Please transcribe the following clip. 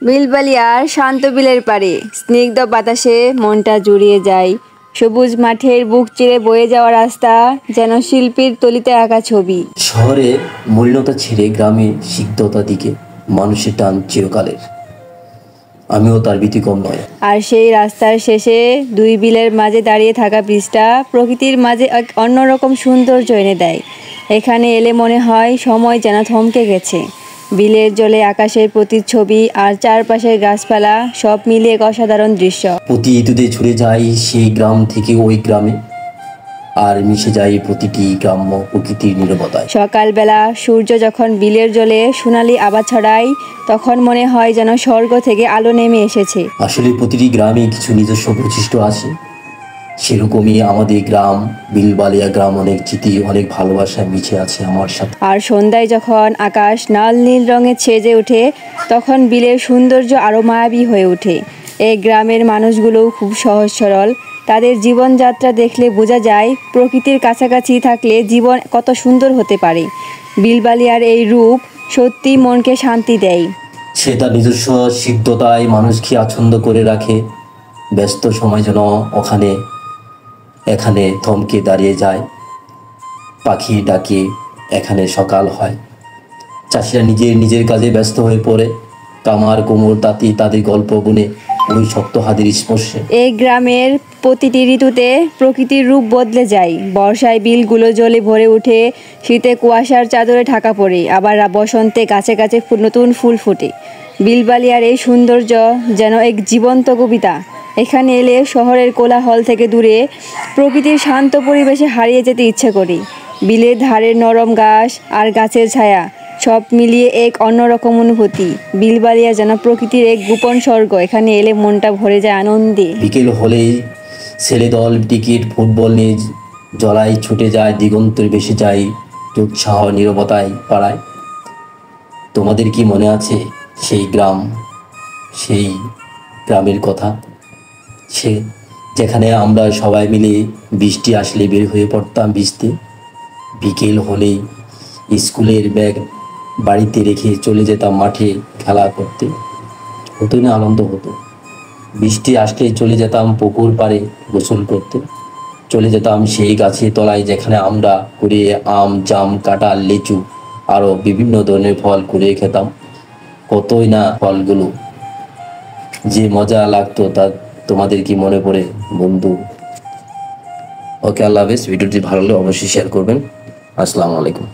বিলবালিয়ার শান্ত বিলের পাড়ে স্নিগ্ধ বাতাসে মনটা জুড়িয়ে যায়। সবুজ মাঠের বুক চিরে বয়ে যাওয়া রাস্তা যেন শিল্পীর তলিতে আঁকা ছবি। শহরে মলিনতা ছেড়ে গ্রামে সিদ্ধতা দিকে মানুষের টান চিরকালের, আমিও তার ব্যতিক্রম নয়। আর সেই রাস্তার শেষে দুই বিলের মাঝে দাঁড়িয়ে থাকা ব্রিজটা প্রকৃতির মাঝে এক অন্যরকম সৌন্দর্য এনে দেয়। এখানে এলে মনে হয় সময় যেন থমকে গেছে। বিলের জলে আকাশের প্রতিচ্ছবি আর চারপাশের গাছপালা সব মিলিয়ে এক অসাধারণ দৃশ্য। প্রতি ঋতুতে ছুটে যাই সেই গ্রাম থেকে ওই গ্রামে, আর মিশে যায় প্রতিটি গ্রাম্য প্রকৃতির নীরবতায়। সকালবেলা সূর্য যখন বিলের জলে সোনালি আভা ছড়ায়, তখন মনে হয় যেন স্বর্গ থেকে আলো নেমে এসেছে। আসলে প্রতিটি গ্রামে কিছু নিজস্ব বৈশিষ্ট্য আছে, সেরকমই আমাদের গ্রাম বিলবালিয়া গ্রাম। অনেক স্মৃতি, অনেক ভালোবাসা মিশে আছে আমার সাথে। আর সন্ধ্যায় যখন আকাশ লাল নীল রঙে ছেজে ওঠে, তখন বিলের সৌন্দর্য আরও মায়াবী হয়ে ওঠে। এই গ্রামের মানুষগুলোও খুব সহজ সরল। তাদের জীবনযাত্রা দেখলে বোঝা যায় প্রকৃতির কাছাকাছি থাকলে জীবন কত সুন্দর হতে পারে। বিলবালিয়ার এই রূপ সত্যি মনকে শান্তি দেয়। সে তার নিজস্ব সিদ্ধতায় মানুষকে আচ্ছন্দ করে রাখে। ব্যস্ত সময় যেন এখানে থমকে দাঁড়িয়ে যায়। পাখি ডাকে, এখানে সকাল হয়। চাষিরা নিজের কাজে ব্যস্ত হয়ে পড়ে। কামার কোমর তাঁতি তাদের গল্প গুনে ওই শক্ত হাতের স্পর্শে। এই গ্রামের প্রতিটি ঋতুতে প্রকৃতির রূপ বদলে যায়। বর্ষায় বিলগুলো জলে ভরে ওঠে, শীতে কুয়াশার চাদরে ঢাকা পড়ে, আবার বসন্তে গাছে গাছে নতুন ফুল ফোটে। বিলবালিয়ার এই সৌন্দর্য যেন এক জীবন্ত কবিতা। এখানে এলে শহরের কোলাহল থেকে দূরে প্রকৃতির শান্ত পরিবেশে হারিয়ে যেতে ইচ্ছে করি। বিলের ধারের নরম ঘাস আর গাছের ছায়া সব মিলিয়ে এক অন্যরকম অনুভূতি। বিলবালিয়া যেন প্রকৃতির এক গোপন স্বর্গ। এখানে এলে মনটা ভরে যায় আনন্দে। বিকেল হলেই ছেলে দল টিকিট ফুটবল নিয়ে জলায় ছুটে যায়, দিগন্তের ভেসে যায় উৎসাহ নীরবতায় পাড়ায়। তোমাদের কি মনে আছে সেই গ্রামের কথা? যেখানে আমরা সবাই মিলে বৃষ্টি আসলে বের হয়ে পড়তাম ভিজতে। বিকেল হলেই স্কুলের ব্যাগ বাড়িতে রেখে চলে যেতাম মাঠে খেলা করতে। হতো না আনন্দ হতো? বৃষ্টি আসলে চলে যেতাম পুকুর পাড়ে গোসল করতে। চলে যেতাম সেই গাছের তলায় যেখানে আমরা কুড়িয়ে আম, জাম, কাঁঠাল, লিচু আরও বিভিন্ন ধরনের ফল কুড়িয়ে খেতাম। কতই না ফলগুলো যে মজা লাগতো, তা তোমাদের কি মনে পড়ে বন্ধু? ওকে, আল্লাহ হাফেজ। ভিডিওটি ভালো লাগলে অবশ্যই শেয়ার করবেন। আসসালামু আলাইকুম।